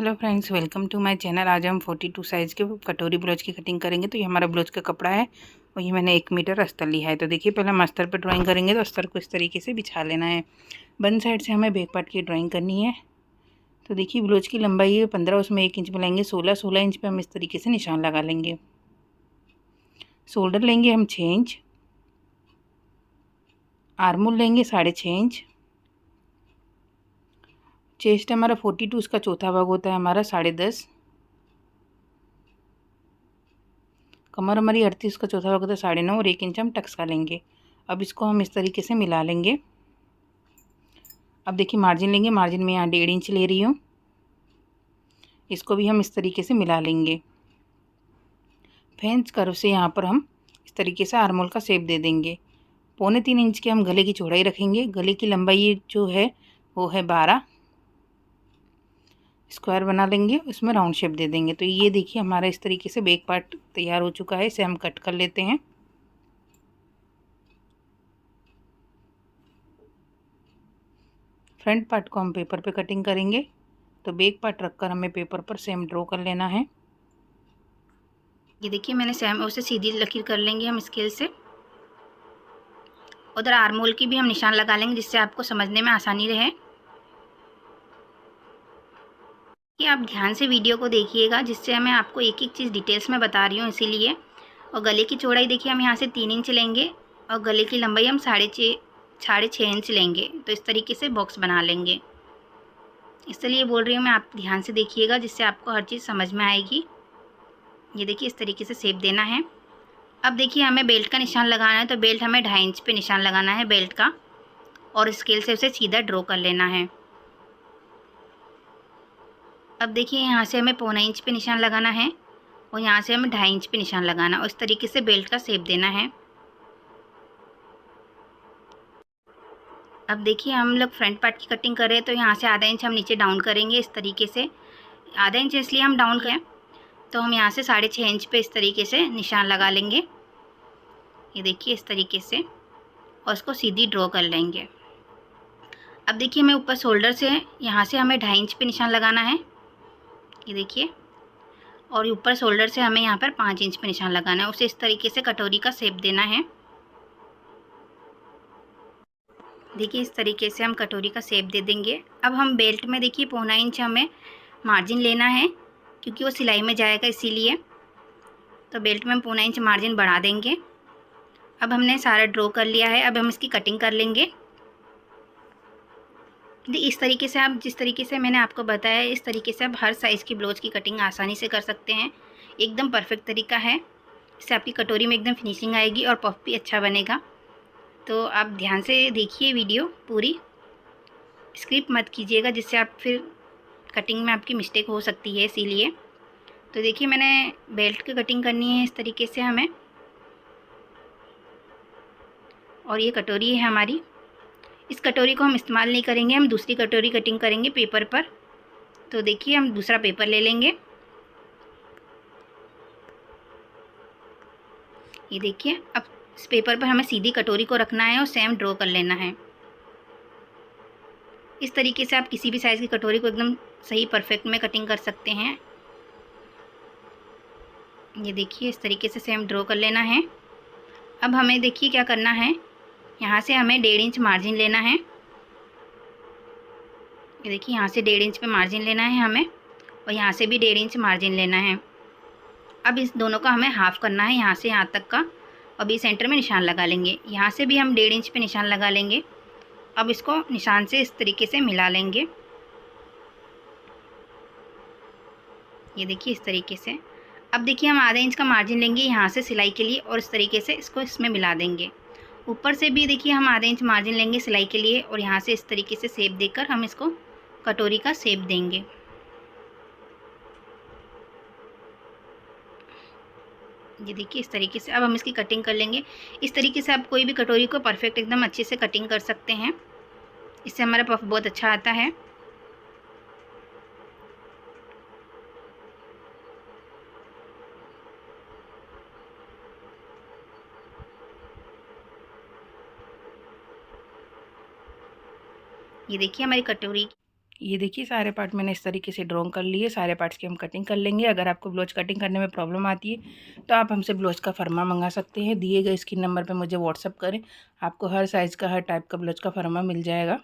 Hello friends, welcome to my channel. आज हम 42 size के कटोरी ब्लाउज की कटिंग करेंगे। तो ये हमारा ब्लाउज का कपड़ा है और ये मैंने 1 मीटर अस्तर लिया है। तो देखिए, पहले हम अस्तर पर ड्राइंग करेंगे। तो अस्तर को इस तरीके से बिछा लेना है। बन साइड से हमें बैक पार्ट की ड्राइंग करनी है। तो देखिए, ब्लाउज की लंबाई है 15, उसमें 1 इंच मिलाएंगे 16 इंच पर हम इस तरीके से निशान लगा लेंगे। शोल्डर लेंगे हम 6 इंच, आर्मोल लेंगे 6.5 इंच, चेस्ट हमारा 42, उसका चौथा भाग होता है हमारा 10.5, कमर हमारी 38 का चौथा भाग होता है 9.5 और 1 इंच हम टक्स का लेंगे। अब इसको हम इस तरीके से मिला लेंगे। अब देखिए, मार्जिन लेंगे। मार्जिन में यहाँ 1.5 इंच ले रही हूँ। इसको भी हम इस तरीके से मिला लेंगे। फ्रेंच कर्व से यहाँ पर हम इस तरीके से आर्मोल का शेप दे देंगे। 3.25 इंच के हम गले की चौड़ाई रखेंगे। गले की लंबाई जो है वो है 12। स्क्वायर बना लेंगे, उसमें राउंड शेप दे देंगे। तो ये देखिए, हमारा इस तरीके से बैक पार्ट तैयार हो चुका है। इसे हम कट कर लेते हैं। फ्रंट पार्ट को हम पेपर पे कटिंग करेंगे। तो बैक पार्ट रखकर हमें पेपर पर सेम ड्रॉ कर लेना है। ये देखिए, मैंने सेम उसे सीधी लकीर कर लेंगे हम स्केल से। उधर आर्मोल की भी हम निशान लगा लेंगे, जिससे आपको समझने में आसानी रहे। कि आप ध्यान से वीडियो को देखिएगा, जिससे मैं आपको एक एक चीज़ डिटेल्स में बता रही हूँ, इसीलिए। और गले की चौड़ाई देखिए, हम यहाँ से 3 इंच लेंगे और गले की लंबाई हम 6.5 इंच लेंगे। तो इस तरीके से बॉक्स बना लेंगे। इसलिए बोल रही हूँ मैं, आप ध्यान से देखिएगा, जिससे आपको हर चीज़ समझ में आएगी। ये देखिए, इस तरीके से शेप देना है। अब देखिए, हमें बेल्ट का निशान लगाना है। तो बेल्ट हमें 2.5 इंच पे निशान लगाना है बेल्ट का, और स्केल से उसे सीधा ड्रॉ कर लेना है। अब देखिए, यहाँ से हमें 1.25 इंच पे निशान लगाना है और यहाँ से हमें 2.5 इंच पे निशान लगाना है और इस तरीके से बेल्ट का शेप देना है। अब देखिए, हम लोग फ्रंट पार्ट की कटिंग कर रहे हैं। तो यहाँ से आधा इंच हम नीचे डाउन करेंगे इस तरीके से। आधा इंच इसलिए हम डाउन करें, तो हम यहाँ से 6.5 इंच पे इस तरीके से निशान लगा लेंगे। ये देखिए, इस तरीके से, और इसको सीधी ड्रॉ कर लेंगे। अब देखिए, हमें ऊपर शोल्डर से यहाँ से हमें 2.5 इंच पे निशान लगाना है। ये देखिए, और ऊपर शोल्डर से हमें यहाँ पर 5 इंच पे निशान लगाना है। उसे इस तरीके से कटोरी का शेप देना है। देखिए, इस तरीके से हम कटोरी का शेप दे देंगे। अब हम बेल्ट में देखिए 1.25 इंच हमें मार्जिन लेना है, क्योंकि वो सिलाई में जाएगा, इसीलिए। तो बेल्ट में हम 1.25 इंच मार्जिन बढ़ा देंगे। अब हमने सारा ड्रॉ कर लिया है। अब हम इसकी कटिंग कर लेंगे। इस तरीके से आप, जिस तरीके से मैंने आपको बताया, इस तरीके से आप हर साइज़ की ब्लाउज की कटिंग आसानी से कर सकते हैं। एकदम परफेक्ट तरीका है। इससे आपकी कटोरी में एकदम फिनिशिंग आएगी और पफ भी अच्छा बनेगा। तो आप ध्यान से देखिए वीडियो पूरी, स्किप मत कीजिएगा, जिससे आप फिर कटिंग में आपकी मिस्टेक हो सकती है, इसीलिए। तो देखिए, मैंने बेल्ट की कटिंग करनी है इस तरीके से हमें, और ये कटोरी है हमारी। इस कटोरी को हम इस्तेमाल नहीं करेंगे, हम दूसरी कटोरी कटिंग करेंगे पेपर पर। तो देखिए, हम दूसरा पेपर ले लेंगे। ये देखिए, अब इस पेपर पर हमें सीधी कटोरी को रखना है और सेम ड्रॉ कर लेना है। इस तरीके से आप किसी भी साइज़ की कटोरी को एकदम सही परफेक्ट में कटिंग कर सकते हैं। ये देखिए, इस तरीके से सेम ड्रॉ कर लेना है। अब हमें देखिए क्या करना है, यहाँ से हमें 1.5 इंच मार्जिन लेना है। ये देखिए, यहाँ से 1.5 इंच पे मार्जिन लेना है हमें, और यहाँ से भी 1.5 इंच मार्जिन लेना है। अब इस दोनों का हमें हाफ़ करना है, यहाँ से यहाँ तक का। अब ये सेंटर में निशान लगा लेंगे। यहाँ से भी हम 1.5 इंच पे निशान लगा लेंगे। अब इसको निशान से इस तरीके से मिला लेंगे। ये देखिए, इस तरीके से। अब देखिए, हम आधा इंच का मार्जिन लेंगे यहाँ से सिलाई के लिए, और इस तरीके से इसको इसमें मिला देंगे। ऊपर से भी देखिए, हम आधा इंच मार्जिन लेंगे सिलाई के लिए, और यहाँ से इस तरीके से शेप देकर हम इसको कटोरी का शेप देंगे। ये देखिए, इस तरीके से अब हम इसकी कटिंग कर लेंगे। इस तरीके से आप कोई भी कटोरी को परफेक्ट एकदम अच्छे से कटिंग कर सकते हैं। इससे हमारा पफ बहुत अच्छा आता है। ये देखिए, हमारी कटोरी ये देखिए सारे पार्ट मैंने इस तरीके से ड्रॉ कर लिए। सारे पार्ट्स की हम कटिंग कर लेंगे। अगर आपको ब्लाउज कटिंग करने में प्रॉब्लम आती है तो आप हमसे ब्लाउज का फरमा मंगा सकते हैं। दिए गए स्क्रीन नंबर पे मुझे व्हाट्सअप करें, आपको हर साइज़ का हर टाइप का ब्लाउज का फरमा मिल जाएगा।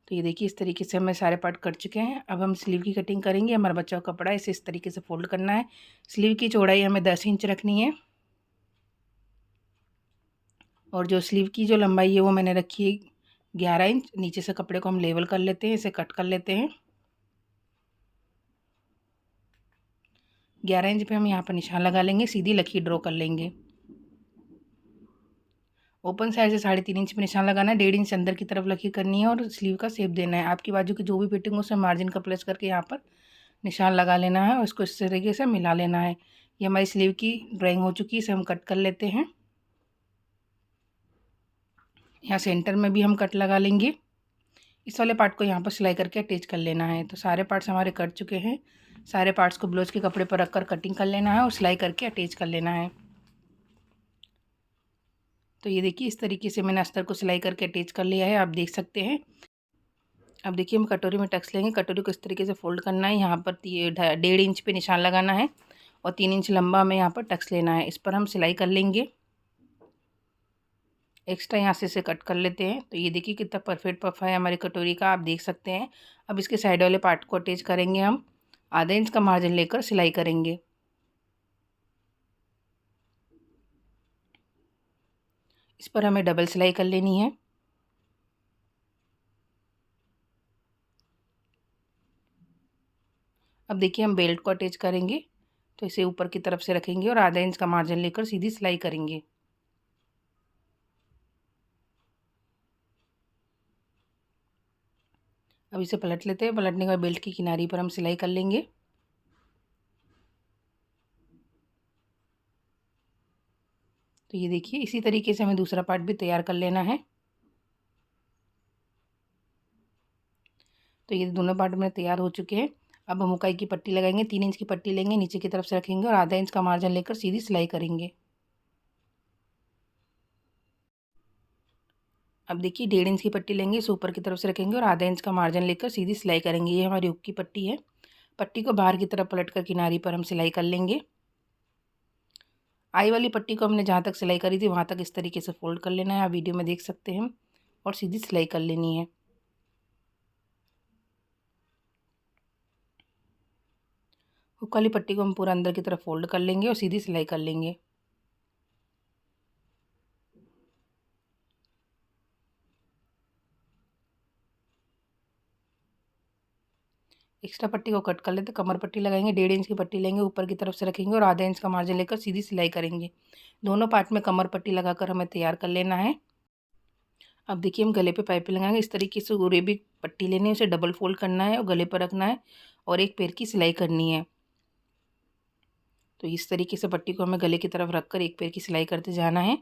तो ये देखिए इस तरीके से हमें सारे पार्ट कर चुके हैं। अब हम स्लीव की कटिंग करेंगे। हमारा बच्चा का कपड़ा है, इसे इस तरीके से फोल्ड करना है। स्लीव की चौड़ाई हमें 10 इंच रखनी है और जो स्लीव की जो लंबाई है वो मैंने रखी है 11 इंच। नीचे से कपड़े को हम लेवल कर लेते हैं, इसे कट कर लेते हैं। 11 इंच पे हम यहाँ पर निशान लगा लेंगे, सीधी लकीर ड्रॉ कर लेंगे। ओपन साइड से 3.5 इंच पे निशान लगाना है, 1.5 इंच अंदर की तरफ लकीर करनी है और स्लीव का शेप देना है। आपकी बाजू की जो भी फिटिंग हो उसमें मार्जिन का प्लस करके यहाँ पर निशान लगा लेना है और इसको इस तरीके से मिला लेना है। ये हमारी स्लीव की ड्राइंग हो चुकी है, इसे हम कट कर लेते हैं। यहाँ सेंटर में भी हम कट लगा लेंगे। इस वाले पार्ट को यहाँ पर सिलाई करके अटैच कर लेना है। तो सारे पार्ट्स हमारे कट चुके हैं। सारे पार्ट्स को ब्लाउज के कपड़े पर रखकर कटिंग कर लेना है और सिलाई करके अटैच कर लेना है। तो ये देखिए इस तरीके से मैंने अस्तर को सिलाई करके अटैच कर लिया है, आप देख सकते हैं। अब देखिए हम कटोरी में टक्स लेंगे। कटोरी को इस तरीके से फोल्ड करना है, यहाँ पर 1.5 इंच पे निशान लगाना है और 3 इंच लंबा हमें यहाँ पर टक्स लेना है। इस पर हम सिलाई कर लेंगे। एक्स्ट्रा यहाँ से इसे कट कर लेते हैं। तो ये देखिए कितना परफेक्ट पफ है हमारी कटोरी का, आप देख सकते हैं। अब इसके साइड वाले पार्ट को अटैच करेंगे। हम आधा इंच का मार्जिन लेकर सिलाई करेंगे। इस पर हमें डबल सिलाई कर लेनी है। अब देखिए हम बेल्ट को अटैच करेंगे। तो इसे ऊपर की तरफ से रखेंगे और आधा इंच का मार्जिन लेकर सीधी सिलाई करेंगे। अब इसे पलट लेते हैं। पलटने के बाद बेल्ट की किनारी पर हम सिलाई कर लेंगे। तो ये देखिए इसी तरीके से हमें दूसरा पार्ट भी तैयार कर लेना है। तो ये दोनों पार्ट में तैयार हो चुके हैं। अब हम मुकाई की पट्टी लगाएंगे। 3 इंच की पट्टी लेंगे, नीचे की तरफ से रखेंगे और आधा इंच का मार्जिन लेकर सीधी सिलाई करेंगे। अब देखिए 1.5 इंच की पट्टी लेंगे, इसे ऊपर की तरफ से रखेंगे और आधा इंच का मार्जिन लेकर सीधी सिलाई करेंगे। ये हमारी हुक की पट्टी है। पट्टी को बाहर की तरफ पलट कर किनारी पर हम सिलाई कर लेंगे। आई वाली पट्टी को हमने जहाँ तक सिलाई करी थी वहाँ तक इस तरीके से फोल्ड कर लेना है, आप वीडियो में देख सकते हैं, और सीधी सिलाई कर लेनी है। हुक वाली पट्टी को हम पूरा अंदर की तरफ फोल्ड कर लेंगे और सीधी सिलाई कर लेंगे। एक्स्ट्रा पट्टी को कट कर लेते, कमर पट्टी लगाएंगे। 1.5 इंच की पट्टी लेंगे, ऊपर की तरफ से रखेंगे और आधा इंच का मार्जिन लेकर सीधी सिलाई करेंगे। दोनों पार्ट में कमर पट्टी लगाकर हमें तैयार कर लेना है। अब देखिए हम गले पे पाइपिंग लगाएंगे। इस तरीके से उरे भी पट्टी लेनी है, उसे डबल फोल्ड करना है और गले पर रखना है और एक पैर की सिलाई करनी है। तो इस तरीके से पट्टी को हमें गले की तरफ रखकर एक पैर की सिलाई करते जाना है।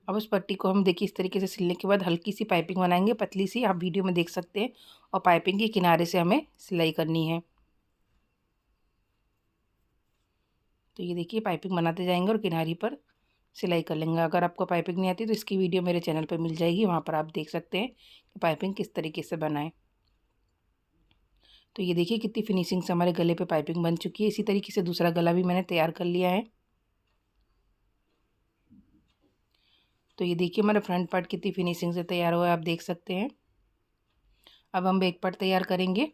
अब उस पट्टी को हम देखिए इस तरीके से सिलने के बाद हल्की सी पाइपिंग बनाएंगे, पतली सी, आप वीडियो में देख सकते हैं। और पाइपिंग के किनारे से हमें सिलाई करनी है। तो ये देखिए पाइपिंग बनाते जाएंगे और किनारी पर सिलाई कर लेंगे। अगर आपको पाइपिंग नहीं आती तो इसकी वीडियो मेरे चैनल पर मिल जाएगी, वहाँ पर आप देख सकते हैं कि पाइपिंग किस तरीके से बनाएं। तो ये देखिए कितनी फिनिशिंग से हमारे गले पे पाइपिंग बन चुकी है। इसी तरीके से दूसरा गला भी मैंने तैयार कर लिया है। तो ये देखिए हमारा फ्रंट पार्ट कितनी फिनिशिंग से तैयार हुआ है, आप देख सकते हैं। अब हम बैक पार्ट तैयार करेंगे।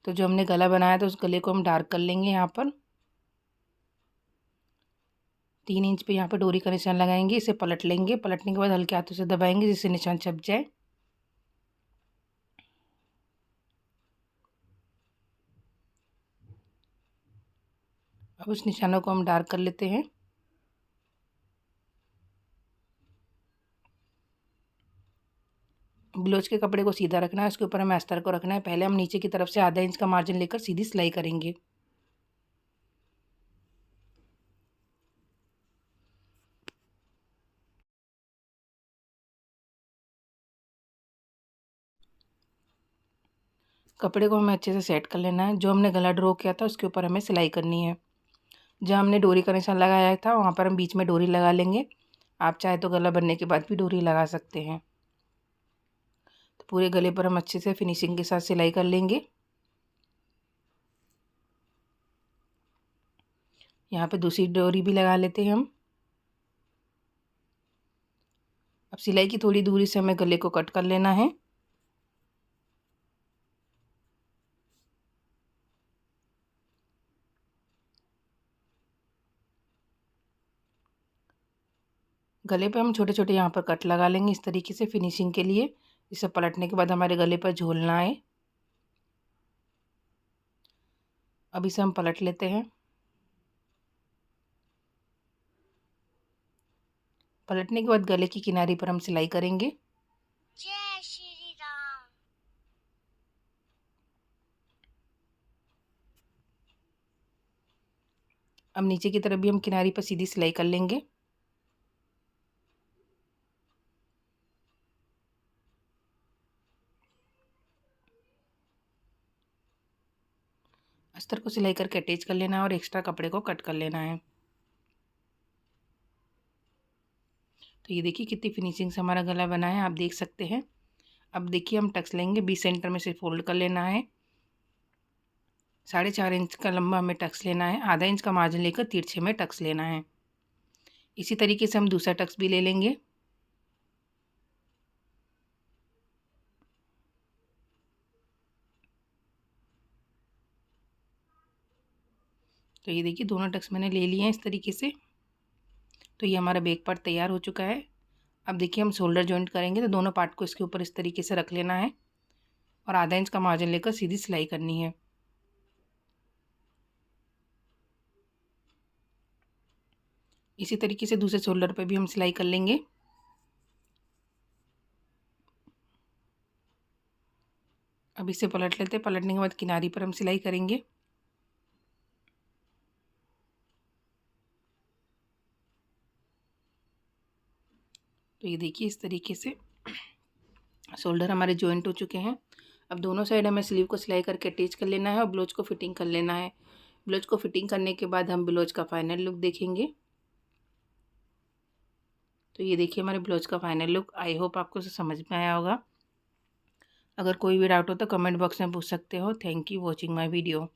तो जो हमने गला बनाया था उस गले को हम डार्क कर लेंगे। यहाँ पर 3 इंच पे यहाँ पर डोरी का निशान लगाएंगे, इसे पलट लेंगे। पलटने के बाद हल्के हाथों से दबाएंगे जिससे निशान छप जाए। अब उस निशानों को हम डार्क कर लेते हैं। ब्लाउज के कपड़े को सीधा रखना है, उसके ऊपर हमें अस्तर को रखना है। पहले हम नीचे की तरफ से आधा इंच का मार्जिन लेकर सीधी सिलाई करेंगे। कपड़े को हमें अच्छे से सेट कर लेना है। जो हमने गला ड्रॉ किया था उसके ऊपर हमें सिलाई करनी है। जहाँ हमने डोरी का निशान लगाया था वहाँ पर हम बीच में डोरी लगा लेंगे। आप चाहे तो गला बनने के बाद भी डोरी लगा सकते हैं। पूरे गले पर हम अच्छे से फिनिशिंग के साथ सिलाई कर लेंगे। यहाँ पे दूसरी डोरी भी लगा लेते हैं हम। अब सिलाई की थोड़ी दूरी से हमें गले को कट कर लेना है। गले पे हम छोटे छोटे यहाँ पर कट लगा लेंगे इस तरीके से फिनिशिंग के लिए। इसे पलटने के बाद हमारे गले पर झूलना है। अब इसे हम पलट लेते हैं। पलटने के बाद गले की किनारी पर हम सिलाई करेंगे। जय श्री राम। अब नीचे की तरफ भी हम किनारी पर सीधी सिलाई कर लेंगे। अस्तर को सिलाई करके अटैच कर लेना है और एक्स्ट्रा कपड़े को कट कर लेना है। तो ये देखिए कितनी फिनिशिंग से हमारा गला बना है, आप देख सकते हैं। अब देखिए हम टक्स लेंगे, 20 सेंटर में से फोल्ड कर लेना है। 4.5 इंच का लंबा हमें टक्स लेना है। आधा इंच का मार्जिन लेकर तिरछे में टक्स लेना है। इसी तरीके से हम दूसरा टक्स भी ले लेंगे। तो ये देखिए दोनों टक्स मैंने ले लिए हैं इस तरीके से। तो ये हमारा बैक पार्ट तैयार हो चुका है। अब देखिए हम शोल्डर जॉइंट करेंगे, तो दोनों पार्ट को इसके ऊपर इस तरीके से रख लेना है और आधा इंच का मार्जिन लेकर सीधी सिलाई करनी है। इसी तरीके से दूसरे शोल्डर पे भी हम सिलाई कर लेंगे। अब इसे पलट लेते हैं। पलटने के बाद किनारी पर हम सिलाई करेंगे। तो ये देखिए इस तरीके से शोल्डर हमारे जॉइंट हो चुके हैं। अब दोनों साइड हमें स्लीव को सिलाई करके अटैच कर लेना है और ब्लाउज को फिटिंग कर लेना है। ब्लाउज को फिटिंग करने के बाद हम ब्लाउज का फाइनल लुक देखेंगे। तो ये देखिए हमारे ब्लाउज का फाइनल लुक। आई होप आपको समझ में आया होगा। अगर कोई भी डाउट हो तो कमेंट बॉक्स में पूछ सकते हो। Thank you watching my video.